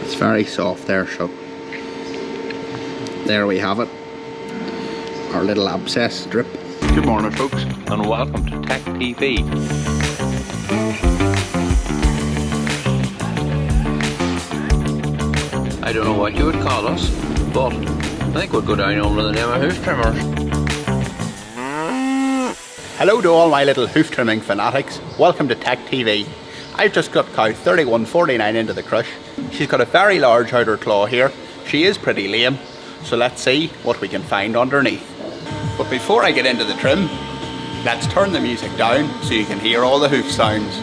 It's very soft there, so there we have it, our little abscess strip. Good morning folks, and welcome to TEC TV. I don't know what you would call us, but I think we'll go down under the name of hoof trimmers. Hello to all my little hoof trimming fanatics, welcome to TEC TV. I've just got cow 3149 into the crush. She's got a very large outer claw here. She is pretty lame, so let's see what we can find underneath. But before I get into the trim, let's turn the music down so you can hear all the hoof sounds.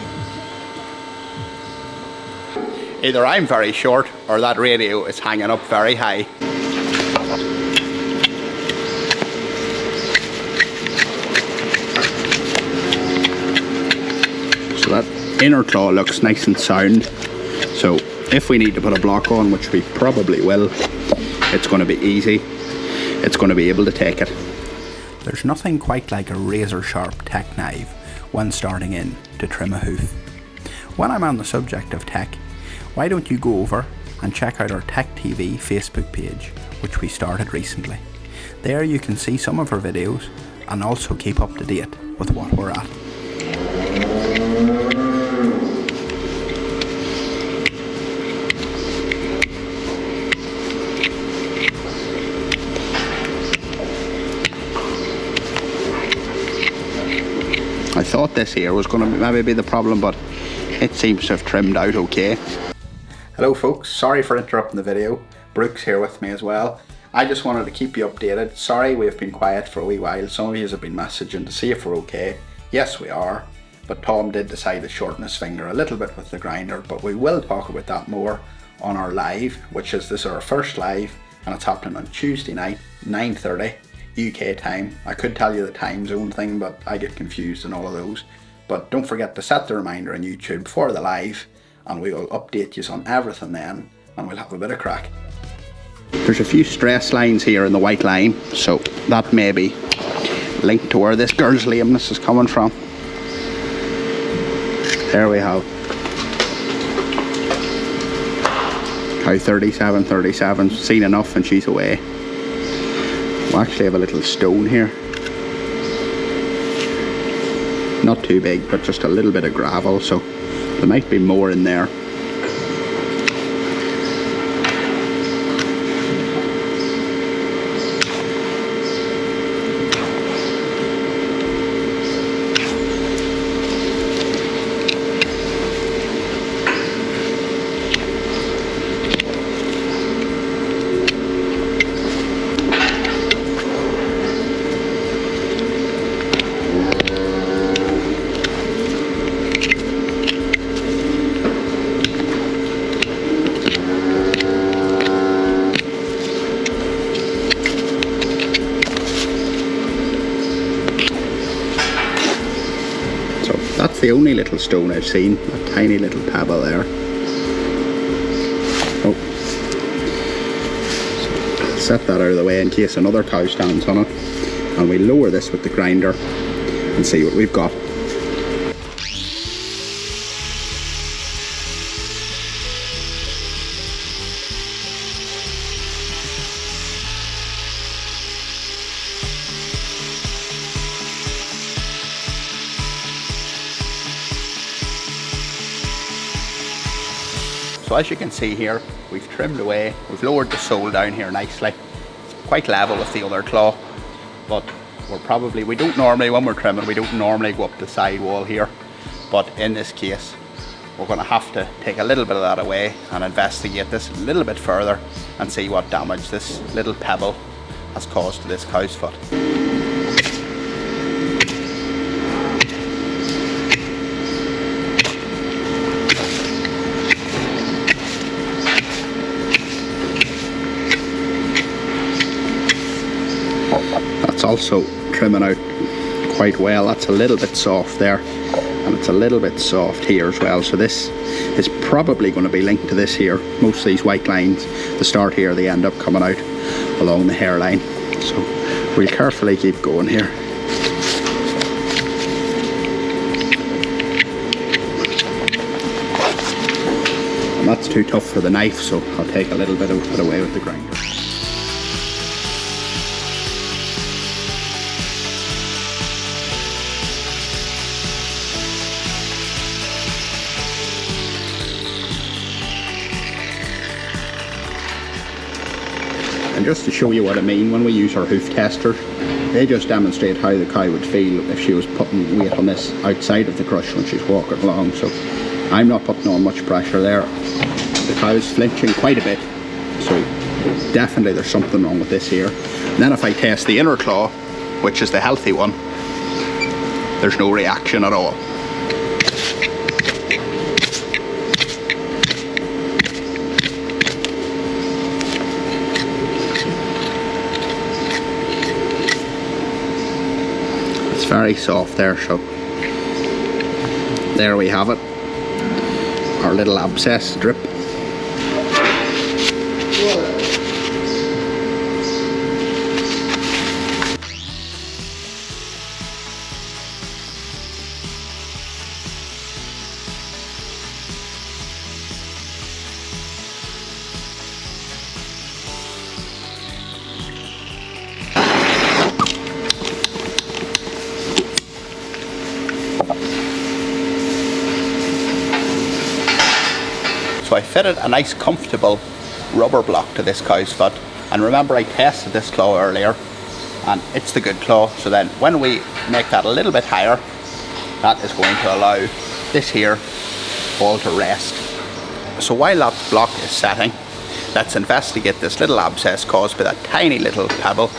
Either I'm very short or that radio is hanging up very high. So that inner claw looks nice and sound. So if we need to put a block on, which we probably will, it's going to be easy. It's going to be able to take it. There's nothing quite like a razor sharp TEC knife when starting in to trim a hoof. When I'm on the subject of TEC, why don't you go over and check out our TEC TV Facebook page, which we started recently. There you can see some of our videos and also keep up to date with what we're at. I thought this here was going to maybe be the problem, but it seems to have trimmed out okay. Hello folks, sorry for interrupting the video. Brooke's here with me as well. I just wanted to keep you updated. Sorry we've been quiet for a wee while. Some of you have been messaging to see if we're okay. Yes we are, but Tom did decide to shorten his finger a little bit with the grinder, but we will talk about that more on our live, which is this is our first live and it's happening on Tuesday night, 9:30 UK time. I could tell you the time zone thing, but I get confused in all of those. But don't forget to set the reminder on YouTube for the live, and we will update you on everything then, and we'll have a bit of crack. There's a few stress lines here in the white line, so that may be linked to where this girl's lameness is coming from. There we have cow 37, seen enough and she's away. We actually have a little stone here. Not too big, but just a little bit of gravel, so there might be more in there. That's the only little stone I've seen, a tiny little pebble there. Oh. So set that out of the way in case another cow stands on it. And we lower this with the grinder and see what we've got. So as you can see here, we've trimmed away, we've lowered the sole down here nicely. It's quite level with the other claw, but we don't normally, when we're trimming, we don't normally go up the side wall here. But in this case, we're going to have to take a little bit of that away and investigate this a little bit further and see what damage this little pebble has caused to this cow's foot. Also trimming out quite well. That's a little bit soft there, and it's a little bit soft here as well, so this is probably going to be linked to this here. Most of these white lines, the start here, they end up coming out along the hairline, so we'll carefully keep going here. And that's too tough for the knife, so I'll take a little bit of it away with the grinder. And just to show you what I mean, when we use our hoof testers, they just demonstrate how the cow would feel if she was putting weight on this outside of the crush when she's walking along. So I'm not putting on much pressure there. The cow's flinching quite a bit, so definitely there's something wrong with this here. And then if I test the inner claw, which is the healthy one, there's no reaction at all. Very soft there, so there we have it, our little abscess strip. So I fitted a nice comfortable rubber block to this cow's foot, and remember I tested this claw earlier and it's the good claw, so then when we make that a little bit higher, that is going to allow this here all to rest. So while that block is setting, let's investigate this little abscess caused by that tiny little pebble.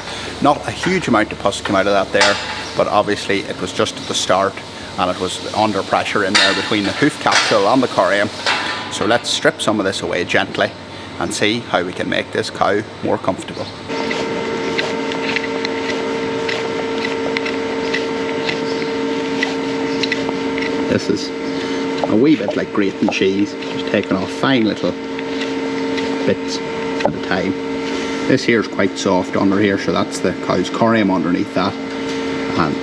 Not a huge amount of pus came out of that there, but obviously it was just at the start and it was under pressure in there between the hoof capsule and the corium. So let's strip some of this away gently and see how we can make this cow more comfortable. This is a wee bit like grating cheese, just taking off fine little bits at a time. This here is quite soft under here, so that's the cow's corium underneath that, and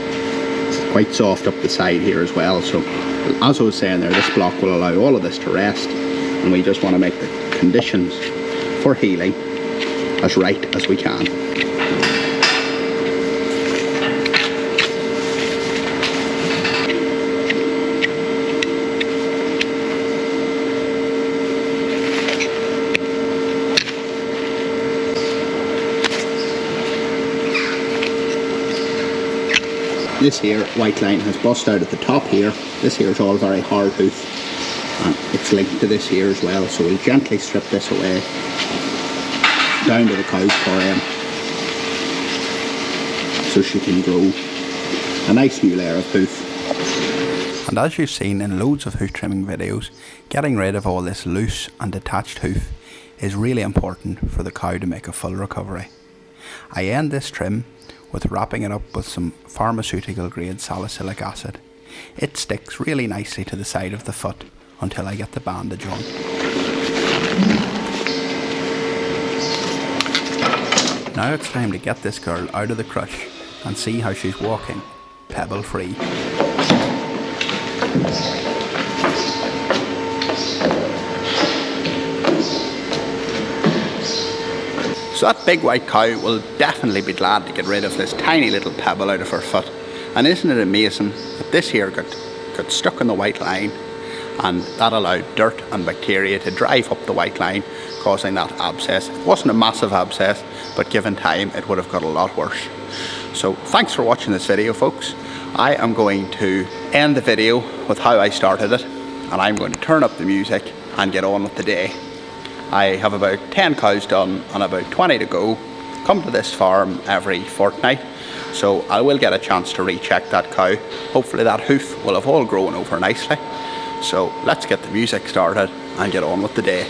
it's quite soft up the side here as well. So as I was saying there, this block will allow all of this to rest, and we just want to make the conditions for healing as right as we can. This here white line has bust out at the top here. This here is all very hard hoof, and it's linked to this here as well, so we'll gently strip this away down to the cow's corium so she can grow a nice new layer of hoof. And as you've seen in loads of hoof trimming videos, getting rid of all this loose and detached hoof is really important for the cow to make a full recovery. I end this trim with wrapping it up with some pharmaceutical grade salicylic acid. It sticks really nicely to the side of the foot until I get the bandage on. Now it's time to get this girl out of the crush and see how she's walking, pebble free. So that big white cow will definitely be glad to get rid of this tiny little pebble out of her foot. And isn't it amazing that this here got stuck in the white line, and that allowed dirt and bacteria to drive up the white line, causing that abscess. It wasn't a massive abscess, but given time it would have got a lot worse. So thanks for watching this video, folks. I am going to end the video with how I started it, and I'm going to turn up the music and get on with the day. I have about 10 cows done and about 20 to go. Come to this farm every fortnight, so I will get a chance to recheck that cow. Hopefully that hoof will have all grown over nicely. So let's get the music started and get on with the day.